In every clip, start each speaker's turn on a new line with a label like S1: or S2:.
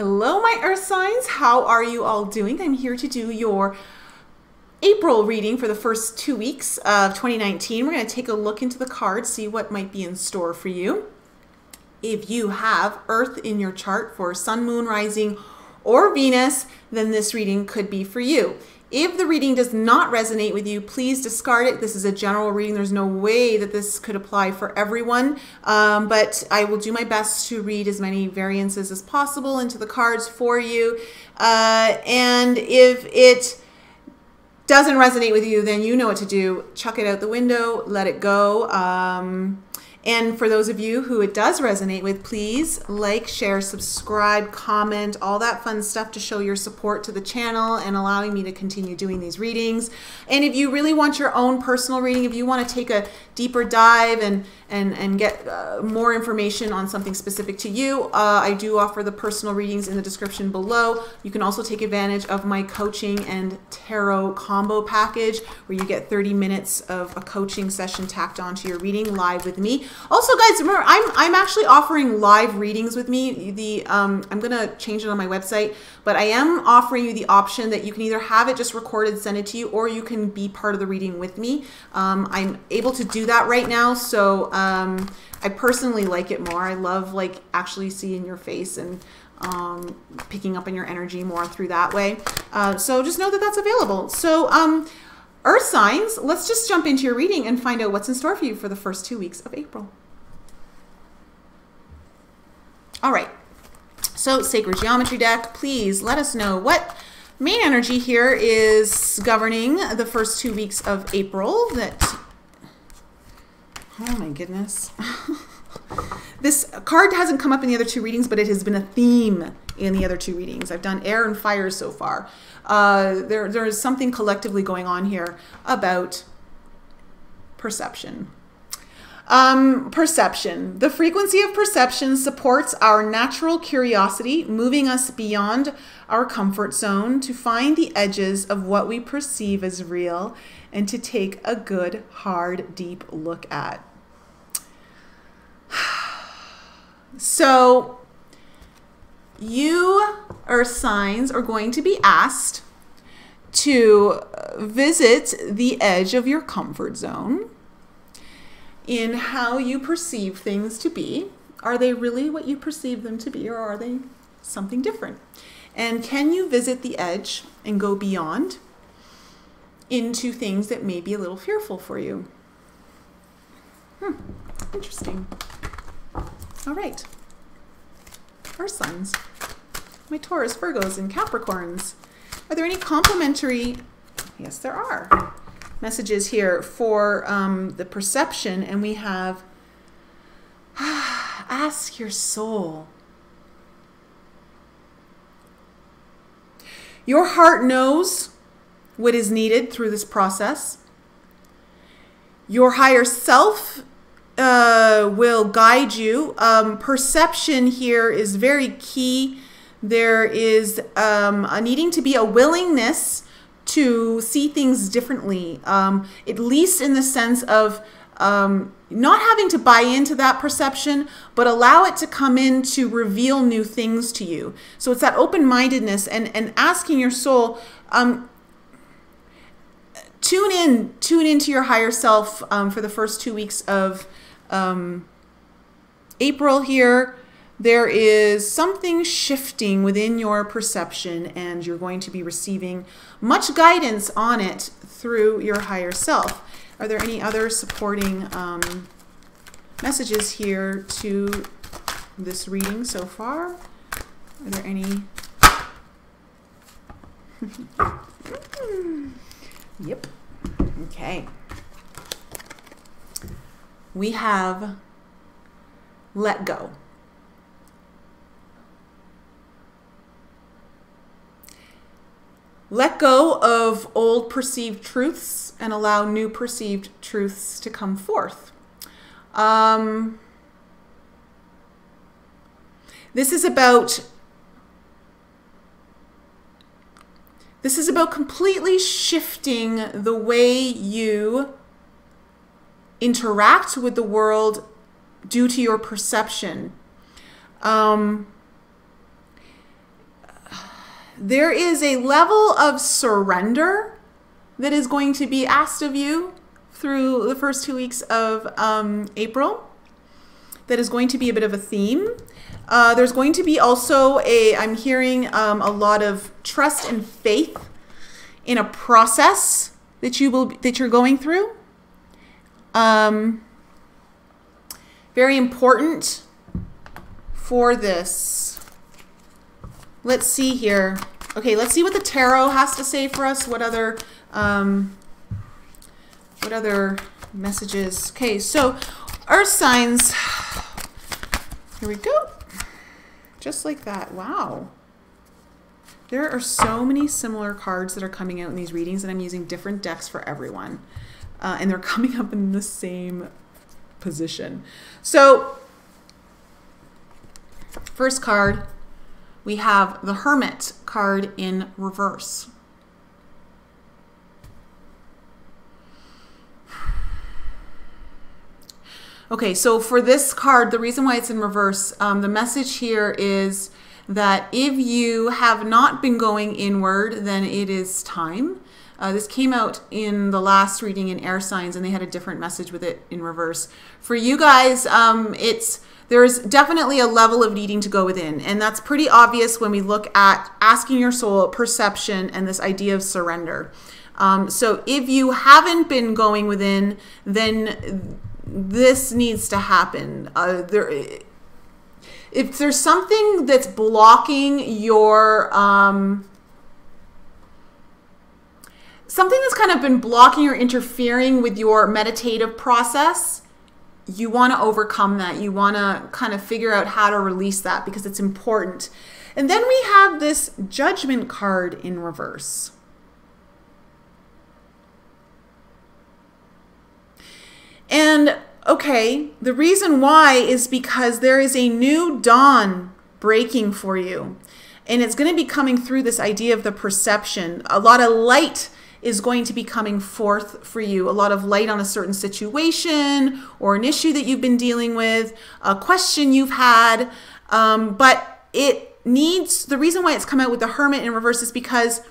S1: Hello, my earth signs. How are you all doing? I'm here to do your April reading for the first 2 weeks of 2019. We're going to take a look into the cards, see what might be in store for you. If you have earth in your chart for sun, moon, rising, or Venus, then this reading could be for you. If the reading does not resonate with you, please discard it. This is a general reading. There's no way that this could apply for everyone, but I will do my best to read as many variances as possible into the cards for you. And if it doesn't resonate with you, then you know what to do. Chuck it out the window, let it go. And for those of you who it does resonate with, please like, share, subscribe, comment, all that fun stuff to show your support to the channel and allowing me to continue doing these readings. And if you really want your own personal reading, if you want to take a deeper dive and get more information on something specific to you, I do offer the personal readings in the description below. You can also take advantage of my coaching and tarot combo package where you get 30 minutes of a coaching session tacked onto your reading live with me. Also, guys, remember, I'm actually offering live readings with me. I'm going to change it on my website, but I am offering you the option that you can either have it just recorded, send it to you, or you can be part of the reading with me. I'm able to do that right now, so I personally like it more. I love like actually seeing your face and picking up on your energy more through that way. So just know that that's available. So earth signs, let's just jump into your reading and find out what's in store for you for the first 2 weeks of April. All right, so sacred geometry deck, please let us know what main energy here is governing the first 2 weeks of April. Oh my goodness. This card hasn't come up in the other two readings, but it has been a theme in the other two readings. I've done air and fire so far. There is something collectively going on here about perception. Perception. The frequency of perception supports our natural curiosity, moving us beyond our comfort zone to find the edges of what we perceive as real and to take a good, hard, deep look at. So you, earth signs, are going to be asked to visit the edge of your comfort zone in how you perceive things to be. Are they really what you perceive them to be, or are they something different? And can you visit the edge and go beyond into things that may be a little fearful for you? Interesting. All right. Earth signs, my Taurus, Virgos, and Capricorns. Are there any complimentary, yes there are, messages here for the perception? And we have, ask your soul. Your heart knows what is needed through this process. Your higher self will guide you. Perception here is very key. There is a needing to be a willingness to see things differently, at least in the sense of not having to buy into that perception, but allow it to come in to reveal new things to you. So it's that open-mindedness and asking your soul, tune into your higher self for the first 2 weeks of April here. There is something shifting within your perception, and you're going to be receiving much guidance on it through your higher self. Are there any other supporting messages here to this reading so far? Are there any? Yep. Okay. We have let go. Let go of old perceived truths and allow new perceived truths to come forth. This is about completely shifting the way you interact with the world due to your perception. there is a level of surrender that is going to be asked of you through the first 2 weeks of April. That is going to be a bit of a theme. There's going to be also I'm hearing a lot of trust and faith in a process that you're going through. Very important for this. Let's see here. Okay, let's see what the tarot has to say for us. What other messages? Okay, so Earth signs. Here we go. Just like that. Wow. There are so many similar cards that are coming out in these readings, and I'm using different decks for everyone. And they're coming up in the same position. So, first card, we have the Hermit card in reverse. Okay, so for this card, the reason why it's in reverse, the message here is that if you have not been going inward, then it is time. This came out in the last reading in air signs, and they had a different message with it in reverse. For you guys, there's definitely a level of needing to go within, and that's pretty obvious when we look at asking your soul, perception, and this idea of surrender. So if you haven't been going within, then this needs to happen. If there's something that's blocking your something that's kind of been blocking or interfering with your meditative process, you want to overcome that. You want to kind of figure out how to release that because it's important. And then we have this Judgment card in reverse. And okay, the reason why is because there is a new dawn breaking for you. And it's going to be coming through this idea of the perception. A lot of light is going to be coming forth for you. A lot of light on a certain situation or an issue that you've been dealing with, a question you've had. But it needs, the reason why it's come out with the Hermit in reverse is because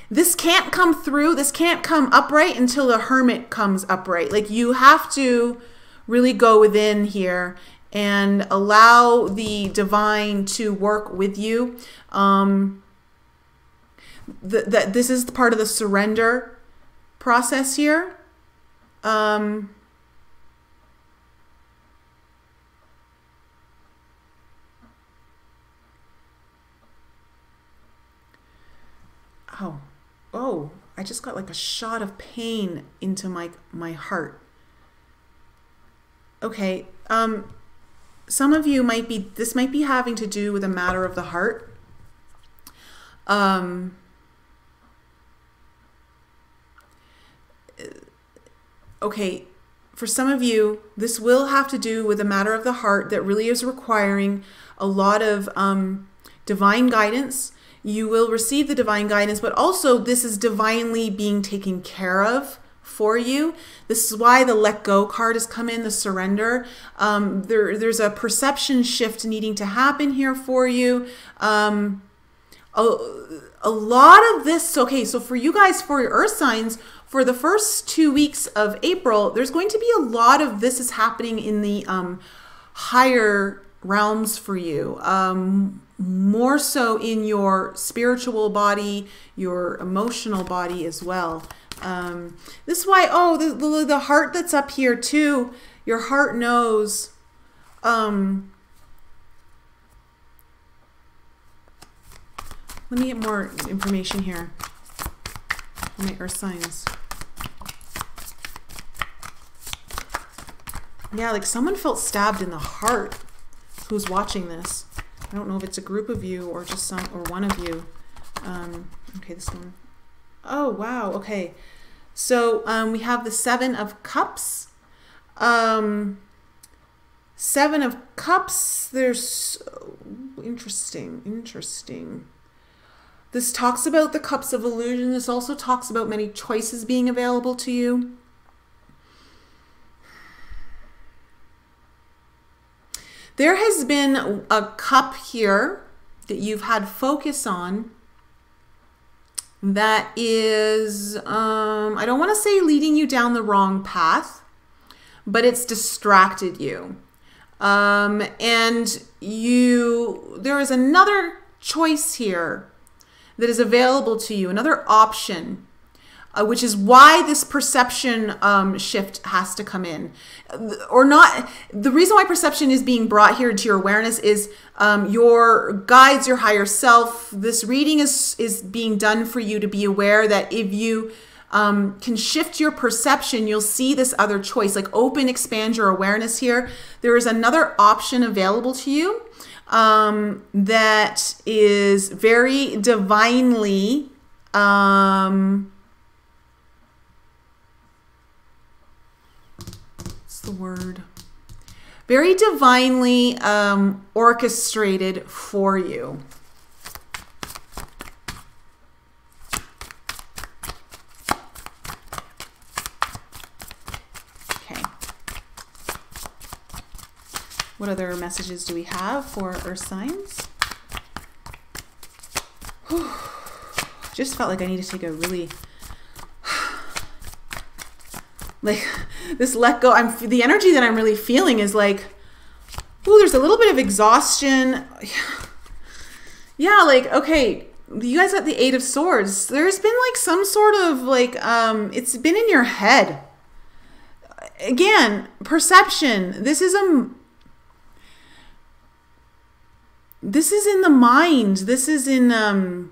S1: this can't come through, this can't come upright until the Hermit comes upright. Like, you have to really go within here and allow the divine to work with you. This is part of the surrender process here. Oh, I just got like a shot of pain into my heart. Okay, some of you this might be having to do with a matter of the heart. Okay, for some of you, this will have to do with a matter of the heart that really is requiring a lot of divine guidance. You will receive the divine guidance, but also this is divinely being taken care of for you. This is why the let go card has come in, the surrender. There's a perception shift needing to happen here for you. A lot of this, okay, so for you guys, for your earth signs, for the first 2 weeks of April, there's going to be a lot of this is happening in the higher realms for you. More so in your spiritual body, your emotional body as well. This is why, the heart that's up here too, your heart knows. Let me get more information here on my earth signs. Yeah, like someone felt stabbed in the heart who's watching this. I don't know if it's a group of you or just one of you. Okay, this one. Oh, wow. Okay. So we have the Seven of Cups. Seven of Cups. There's interesting. This talks about the cups of illusion. This also talks about many choices being available to you. There has been a cup here that you've had focus on that is, I don't want to say leading you down the wrong path, but it's distracted you. And there is another choice here that is available to you, another option, which is why this perception shift has to come in. Or not, the reason why perception is being brought here to your awareness is your guides, your higher self. This reading is being done for you to be aware that if you can shift your perception, you'll see this other choice, like open, expand your awareness here. There is another option available to you that is very divinely the word, very divinely orchestrated for you. Okay. What other messages do we have for earth signs? Whew. Just felt like I need to take a really like this let go. The energy that I'm really feeling is like, ooh, there's a little bit of exhaustion. Yeah, like, okay, you guys got the Eight of Swords. There's been like some sort of like, it's been in your head. Again, perception. This is in the mind. This is in,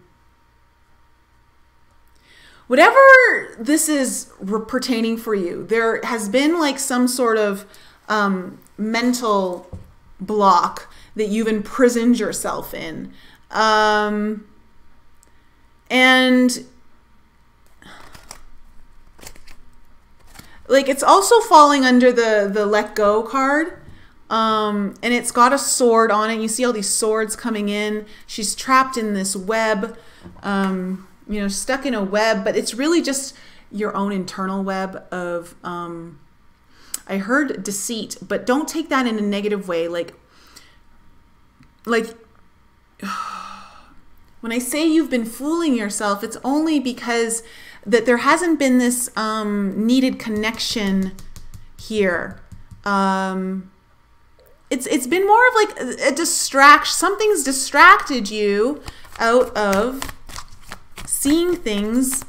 S1: whatever this is pertaining for you, there has been like some sort of mental block that you've imprisoned yourself in. And like it's also falling under the let go card. And it's got a sword on it. You see all these swords coming in. She's trapped in this web. You know, stuck in a web, but it's really just your own internal web of, I heard deceit, but don't take that in a negative way. Like when I say you've been fooling yourself, it's only because that there hasn't been this needed connection here. It's been more of like a distraction. Something's distracted you out of seeing things,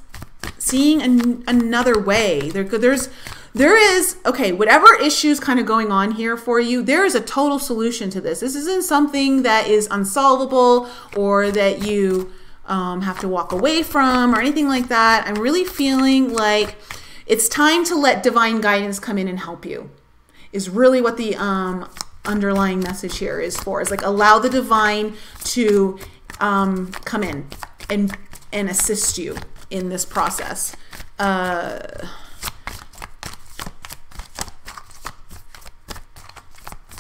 S1: seeing another way. There is, okay, whatever issues kind of going on here for you, there is a total solution to this. This isn't something that is unsolvable or that you have to walk away from or anything like that. I'm really feeling like it's time to let divine guidance come in and help you, is really what the underlying message here is for. Is like allow the divine to come in and assist you in this process.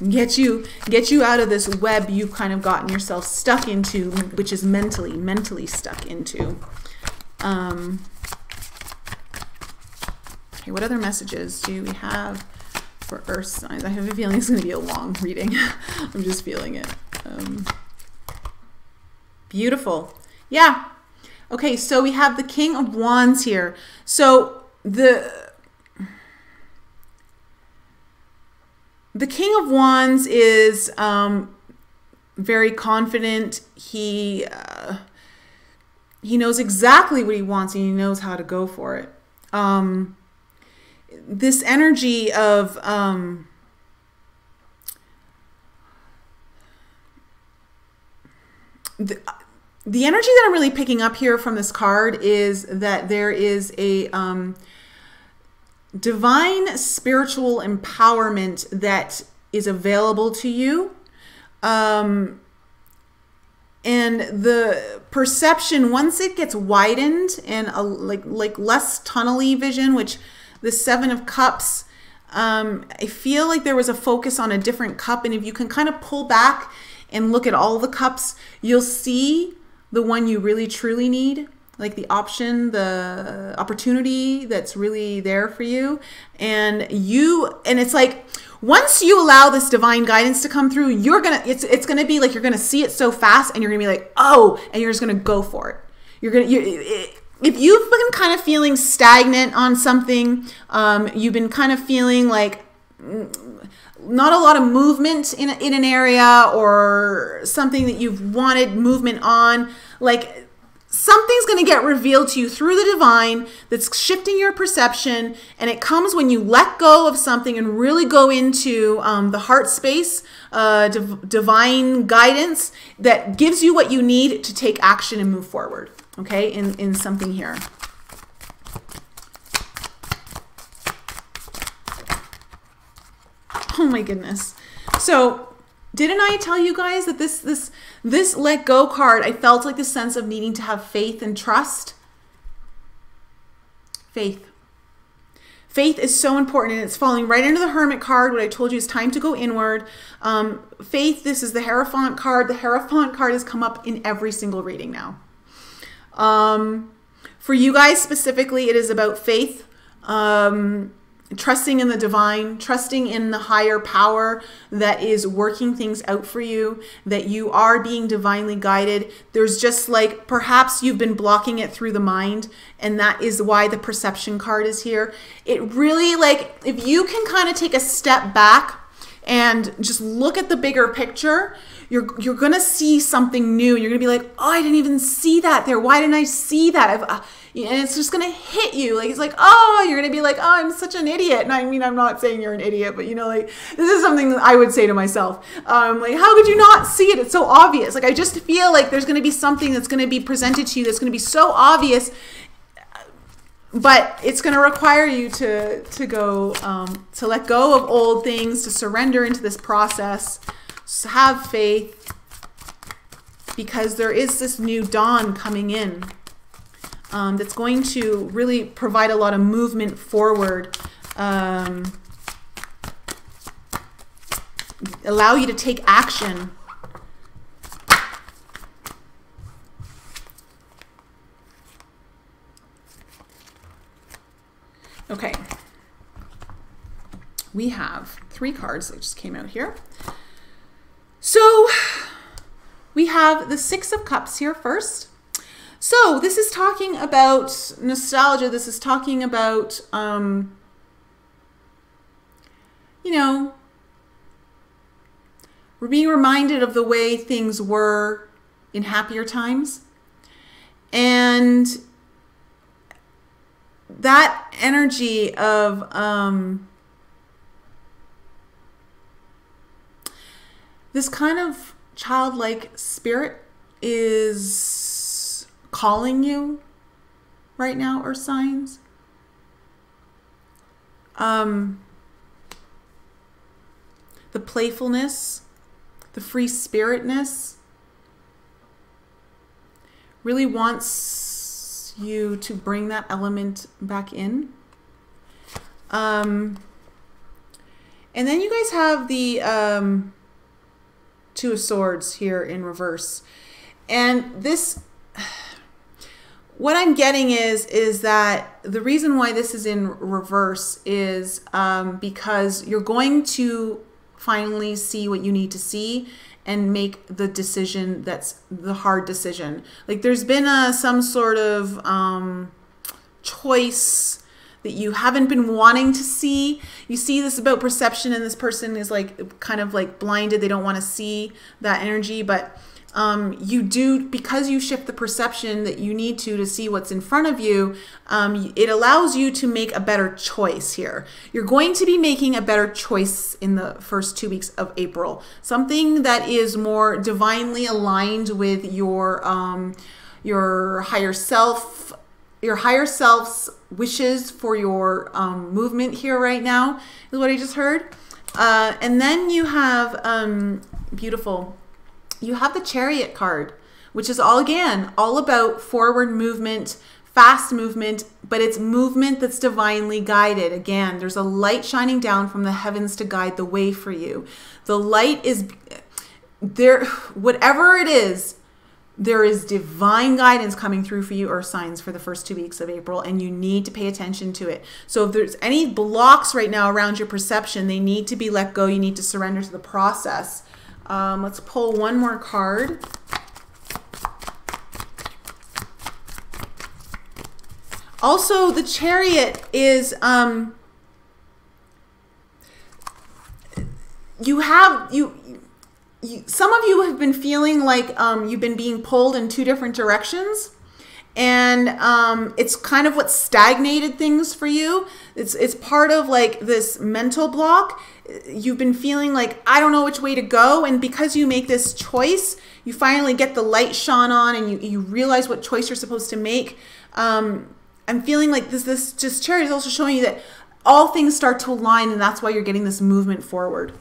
S1: Get you out of this web you've kind of gotten yourself stuck into, which is mentally stuck into. Okay, what other messages do we have for earth signs? I have a feeling it's going to be a long reading. I'm just feeling it. Beautiful. Yeah. Okay, so we have the King of Wands here. So the King of Wands is very confident. He knows exactly what he wants and he knows how to go for it. This energy of the energy that I'm really picking up here from this card is that there is a divine spiritual empowerment that is available to you. And the perception, once it gets widened and like less tunnely vision, which the Seven of Cups, I feel like there was a focus on a different cup. And if you can kind of pull back and look at all the cups, you'll see the one you really truly need, like the option, the opportunity that's really there for you. And it's like once you allow this divine guidance to come through, it's gonna be like you're gonna see it so fast, and you're gonna be like, oh, and you're just gonna go for it. If you've been kind of feeling stagnant on something, you've been kind of feeling like not a lot of movement in an area, or something that you've wanted movement on, like something's going to get revealed to you through the divine that's shifting your perception. And it comes when you let go of something and really go into the heart space, divine guidance that gives you what you need to take action and move forward, okay, in something here. Oh my goodness. So didn't I tell you guys that this let go card, I felt like the sense of needing to have faith and trust? Faith. Faith is so important, and it's falling right into the Hermit card. What I told you is time to go inward. Faith, this is the Hierophant card. The Hierophant card has come up in every single reading now. For you guys specifically, it is about faith. Trusting in the divine, trusting in the higher power that is working things out for you, that you are being divinely guided. There's just like, perhaps you've been blocking it through the mind, and that is why the perception card is here. It really, like, if you can kind of take a step back and just look at the bigger picture, you're going to see something new. You're going to be like, oh, I didn't even see that there. Why didn't I see that? And it's just going to hit you. Like, it's like, oh, you're going to be like, oh, I'm such an idiot. And I mean, I'm not saying you're an idiot, but you know, like, this is something that I would say to myself. Like, how could you not see it? It's so obvious. Like, I just feel like there's going to be something that's going to be presented to you that's going to be so obvious, but it's going to require you to go, to let go of old things, to surrender into this process, to have faith, because there is this new dawn coming in. That's going to really provide a lot of movement forward, allow you to take action. Okay, we have 3 cards that just came out here. So we have the 6 of Cups here first. So this is talking about nostalgia. This is talking about, you know, we're being reminded of the way things were in happier times. And that energy of this kind of childlike spirit is calling you right now, Earth signs. The playfulness, the free spiritness really wants you to bring that element back in. And then you guys have the 2 of Swords here in reverse. And this, what I'm getting is that the reason why this is in reverse is because you're going to finally see what you need to see and make the decision that's the hard decision. Like, there's been some sort of choice that you haven't been wanting to see. You see this about perception, and this person is like kind of like blinded. They don't want to see that energy, but you do, because you shift the perception that you need to see what's in front of you. It allows you to make a better choice here. You're going to be making a better choice in the first 2 weeks of April. Something that is more divinely aligned with your higher self, your higher self's wishes for your movement here right now is what I just heard. And then you have beautiful. You have the Chariot card, which is all about forward movement, fast movement, but it's movement that's divinely guided. Again, there's a light shining down from the heavens to guide the way for you. The light is there, whatever it is, there is divine guidance coming through for you, earth signs, for the first 2 weeks of April, and you need to pay attention to it. So if there's any blocks right now around your perception, they need to be let go. You need to surrender to the process. Let's pull one more card. Also, the Chariot is, some of you have been feeling like you've been being pulled in 2 different directions, and it's kind of what stagnated things for you. It's part of like this mental block. You've been feeling like, I don't know which way to go, and because you make this choice, you finally get the light shone on, and you realize what choice you're supposed to make. I'm feeling like this Chariot is also showing you that all things start to align, and that's why you're getting this movement forward.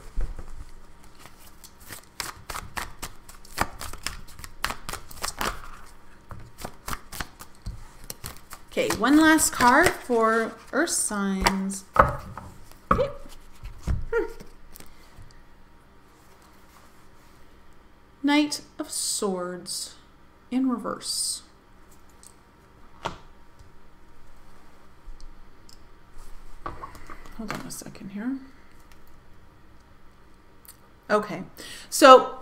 S1: Okay, one last card for earth signs. Okay. Knight of Swords in reverse. Hold on a second here. Okay, so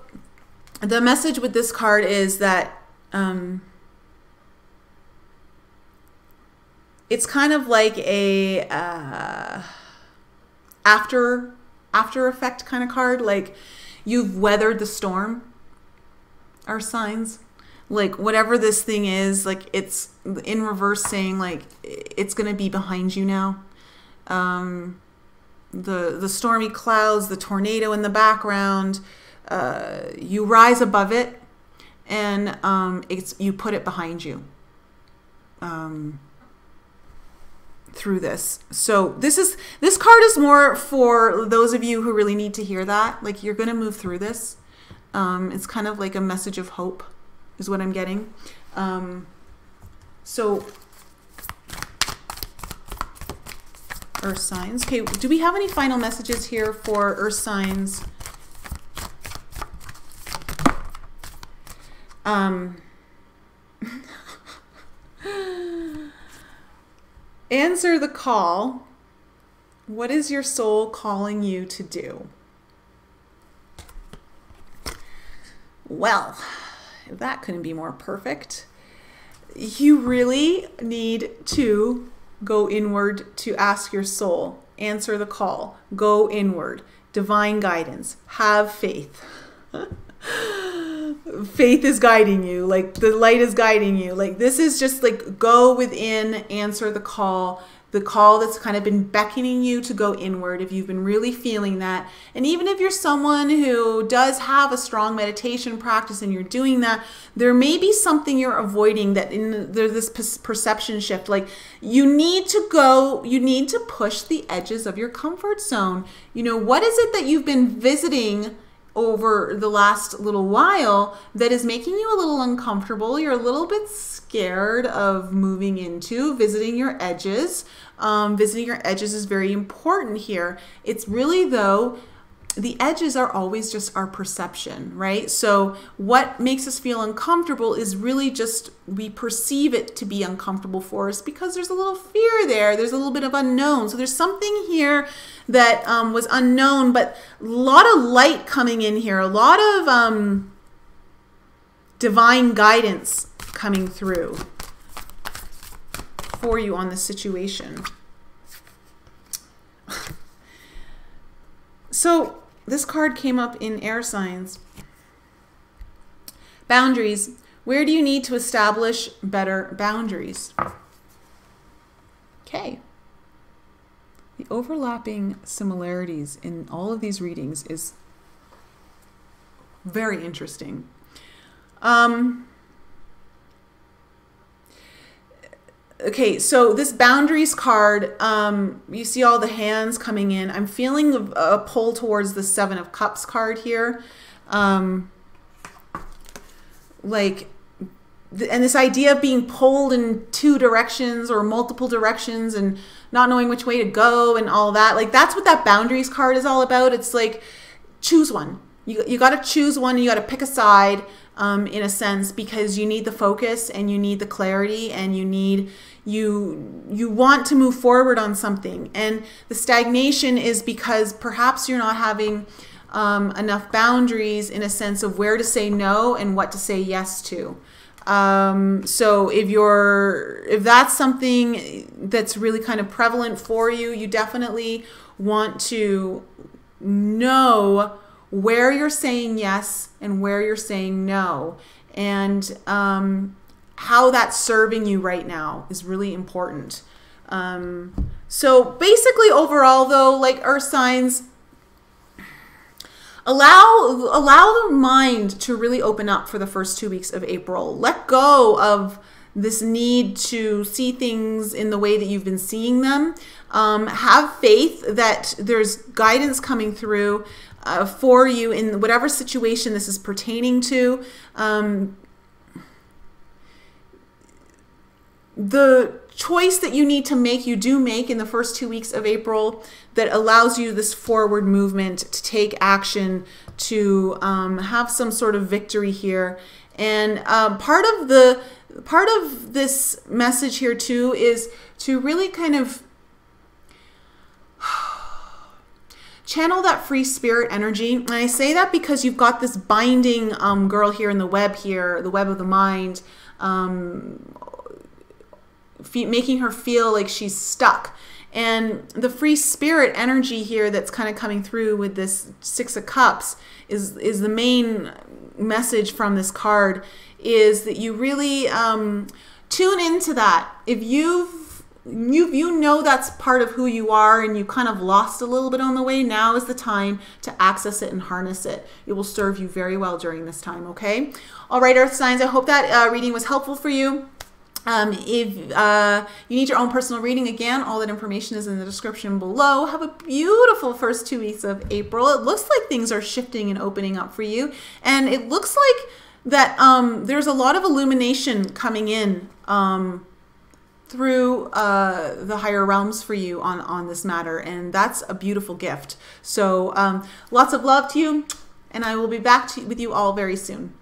S1: the message with this card is that it's kind of like a after effect kind of card. Like, you've weathered the storm, our signs. Like, whatever this thing is, like, it's in reverse saying like it's going to be behind you now. The stormy clouds, the tornado in the background, you rise above it, and you put it behind you through this. So this card is more for those of you who really need to hear that. Like, you're going to move through this. It's kind of like a message of hope is what I'm getting. So earth signs. Okay, do we have any final messages here for earth signs? Answer the call. What is your soul calling you to do? Well, that couldn't be more perfect. You really need to go inward to ask your soul. Answer the call. Go inward. Divine guidance. Have faith. Faith is guiding you. Like, the light is guiding you. Like, this is just like, go within, answer the call that's kind of been beckoning you to go inward, if you've been really feeling that. And even if you're someone who does have a strong meditation practice and you're doing that, there may be something you're avoiding, that there's this perception shift. Like, you need to push the edges of your comfort zone. You know, what is it that you've been visiting over the last little while that is making you a little uncomfortable? You're a little bit scared of moving into visiting your edges. Visiting your edges is very important here. It's really, though, the edges are always just our perception, right? So what makes us feel uncomfortable is really just, we perceive it to be uncomfortable for us because there's a little fear there. There's a little bit of unknown. So there's something here that was unknown, but a lot of light coming in here, a lot of divine guidance coming through for you on this situation. So this card came up in air signs. Boundaries. Where do you need to establish better boundaries? Okay. The overlapping similarities in all of these readings is very interesting. Okay, so this boundaries card, you see all the hands coming in. I'm feeling a pull towards the 7 of Cups card here. And this idea of being pulled in 2 directions or multiple directions and not knowing which way to go and all that. Like, that's what that boundaries card is all about. It's like, choose one. You got to choose one, and you got to pick a side. in a sense, because you need the focus and you need the clarity and you want to move forward on something. And the stagnation is because perhaps you're not having enough boundaries in a sense of where to say no and what to say yes to. So if that's something that's really kind of prevalent for you, you definitely want to know where you're saying yes and where you're saying no, and how that's serving you right now is really important. So basically overall though, like earth signs, allow the mind to really open up for the first 2 weeks of April. Let go of this need to see things in the way that you've been seeing them. Have faith that there's guidance coming through for you in whatever situation this is pertaining to. The choice that you need to make, you do make in the first 2 weeks of April, that allows you this forward movement to take action, to have some sort of victory here. And part of this message here too is to really kind of channel that free spirit energy. And I say that because you've got this binding girl here in the web here, the web of the mind, making her feel like she's stuck. And the free spirit energy here that's kind of coming through with this Six of Cups is the main message from this card, is that you really tune into that. If you know that's part of who you are and you kind of lost a little bit on the way, now is the time to access it and harness it. It will serve you very well during this time, okay? All right, Earth signs, I hope that reading was helpful for you. If you need your own personal reading, again, all that information is in the description below. Have a beautiful first 2 weeks of April. It looks like things are shifting and opening up for you. And it looks like that there's a lot of illumination coming in through the higher realms for you on this matter. And that's a beautiful gift. So lots of love to you. And I will be back with you all very soon.